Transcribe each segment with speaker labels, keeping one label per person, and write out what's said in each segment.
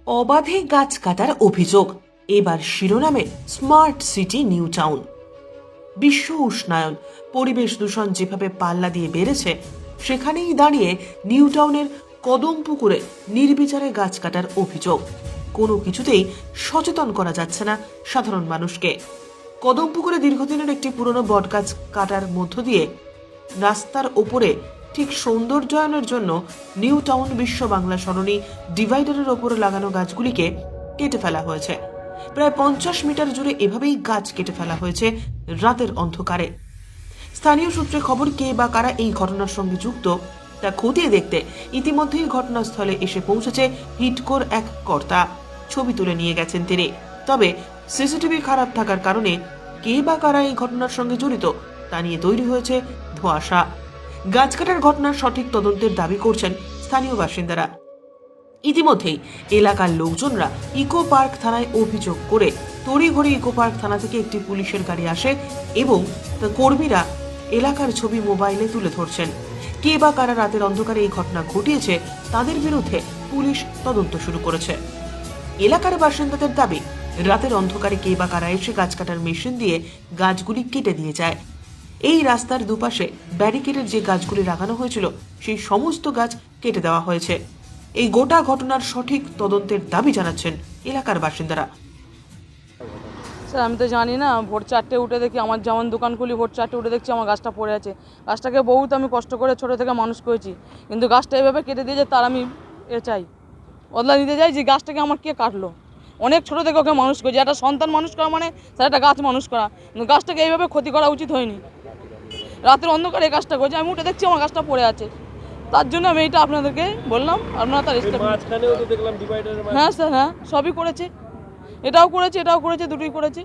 Speaker 1: অবাধে গাছ কাটার অভিযোগ, এবার শিরোনামে স্মার্ট সিটি নিউ টাউন। বিশ্ব উষ্ণায়ন, পরিবেশ দূষণ যেভাবে পাল্লা দিয়ে বেড়েছে, সেখানেই দাঁড়িয়ে নিউ টাউনের কদমপুকুরে নির্বিচারে গাছ কাটার অভিযোগ। কোনো কিছুতেই সচেতন করা যাচ্ছে না সাধারণ মানুষকে। কদমপুকুরে দীর্ঘদিনের একটি পুরনো বটগাছ কাটার মধ্য দিয়ে রাস্তার ওপরে ঠিক সৌন্দর্যায়নের জন্য নিউ টাউন বিশ্ব বাংলা সরণি ডিভাইডারের ওপরে লাগানো গাছগুলিকে কেটে ফেলা হয়েছে। প্রায় 50 মিটার জুড়ে এভাবেই গাছ কেটে ফেলা হয়েছে রাতের অন্ধকারে। স্থানীয় সূত্রে খবর, কে বা কারা এই ঘটনার সঙ্গে যুক্ত তা খতিয়ে দেখতে ইতিমধ্যেই ঘটনাস্থলে এসে পৌঁছেছে হিটকোর এক কর্তা। ছবি তুলে নিয়ে গেছেন তিনি। তবে সিসিটিভি খারাপ থাকার কারণে কে বা কারা এই ঘটনার সঙ্গে জড়িত তা নিয়ে তৈরি হয়েছে ধোঁয়াশা। গাছ কাটার ঘটনার সঠিক তদন্তের দাবি করছেন স্থানীয় বাসিন্দারা। ইতিমধ্যেই এলাকার লোকজনরা ইকো পার্ক থানায় অভিযোগ করে তড়িঘড়ি ইকো পার্ক থানা থেকে একটি পুলিশের গাড়ি আসে এবং কর্মীরা এলাকার ছবি মোবাইলে তুলে ধরছেন। কে বা কারা রাতের অন্ধকারে এই ঘটনা ঘটিয়েছে তাদের বিরুদ্ধে পুলিশ তদন্ত শুরু করেছে। এলাকার বাসিন্দাদের দাবি, রাতের অন্ধকারে কে বা কারা এসে গাছ কাটার মেশিন দিয়ে গাছগুলি কেটে দিয়ে যায়। এই রাস্তার দুপাশে ব্যারিকেডের যে গাছগুলি লাগানো হয়েছিল সেই সমস্ত গাছ কেটে দেওয়া হয়েছে। এই গোটা ঘটনার সঠিক তদন্তের দাবি জানাচ্ছেন এলাকার বাসিন্দারা।
Speaker 2: স্যার আমি তো জানি না, ভোর 4টে উঠে দেখি, আমার যেমন দোকান খুলি ভোর 4টে উঠে দেখছি আমার গাছটা পড়ে আছে। গাছটাকে বহুত আমি কষ্ট করে ছোটো থেকে মানুষ করেছি, কিন্তু গাছটা এভাবে কেটে দিয়েছে, তার আমি চাই বদলা নিতে চাই যে গাছটাকে আমার কে কাটলো। অনেক ছোটো থেকে ওকে মানুষ করেছি, একটা সন্তান মানুষ করা মানে স্যার একটা গাছ মানুষ করা, কিন্তু গাছটাকে এইভাবে ক্ষতি করা উচিত হয়নি। রাতের অন্ধকারে এই কাজটা করেছি, আমি উঠে দেখছি আমার গাছটা পড়ে আছে, তার জন্য আমি এইটা আপনাদেরকে বললাম। আপনারা তার হ্যাঁ স্যার, হ্যাঁ সবই করেছে, এটাও করেছে, দুটোই করেছে।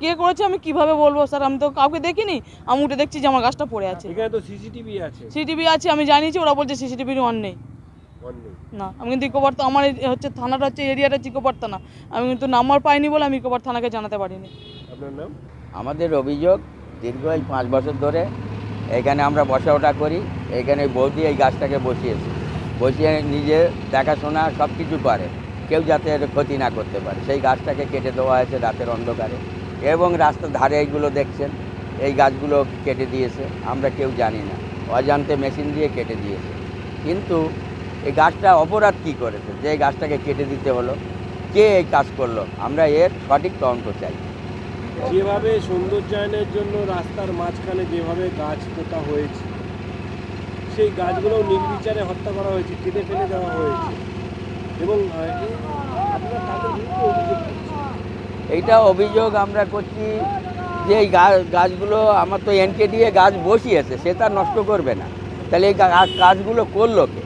Speaker 2: কে করেছে আমি কিভাবে বলবো স্যার, আমি তো কাউকে দেখিনি, আমি উঠে দেখছি যে আমার গাছটা পড়ে আছে। সিসিটিভি আছে, আমি জানিয়েছি, ওরা বলছে সিসিটিভির অন নেই। না, আমি কিন্তু ইকোপার, আমার হচ্ছে থানাটা হচ্ছে এরিয়াটা ইকোপার থানা, আমি কিন্তু নাম্বার পাইনি বলে আমি ইকোপার থানাকে জানাতে পারিনি।
Speaker 3: আপনার নাম?
Speaker 4: আমাদের অভিযোগ, দীর্ঘ 5 বছর ধরে এখানে আমরা বসা ওঠা করি। এখানে বৌদি এই গাছটাকে বসিয়ে নিজে দেখাশোনা সব কিছু করে, কেউ যাতে এর ক্ষতি না করতে পারে। সেই গাছটাকে কেটে দেওয়া হয়েছে রাতের অন্ধকারে, এবং রাস্তার ধারে এইগুলো দেখছেন, এই গাছগুলো কেটে দিয়েছে, আমরা কেউ জানি না, অজান্তে মেশিন দিয়ে কেটে দিয়েছে। কিন্তু এই গাছটা অপরাধ কী করেছে যে এই গাছটাকে কেটে দিতে হলো? কে এই কাজ করলো? আমরা এর সঠিক তদন্ত চাই।
Speaker 3: যেভাবে সৌন্দর্যায়নের জন্য রাস্তার মাঝখানে যেভাবে গাছ পোতা হয়েছে, সেই গাছগুলো নির্বিচারে হত্যা করা হয়েছে, কেটে ফেলে দেওয়া হয়েছে, এবং আপনারা তাদের বিরুদ্ধে অভিযোগ করছেন।
Speaker 4: এইটা অভিযোগ আমরা করছি যে এই গাছগুলো আমার তো এনকেডিএ গাছ বসিয়েছে, সে তার নষ্ট করবে না, তাহলে এই গাছগুলো করলো কে?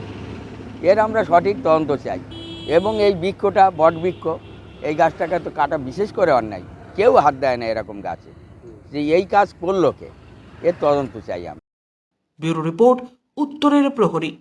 Speaker 4: এর আমরা সঠিক তদন্ত চাই। এবং এই বৃক্ষটা বটবৃক্ষ, এই গাছটাকে তো কাটা বিশেষ করে অন্যায়, কেউ হাত দেয় না এরকম গাছে, যে এই কাজ করলো কে? এর তদন্ত চাই আমরা।
Speaker 1: ব্যুরো রিপোর্ট, উত্তরের প্রহরী।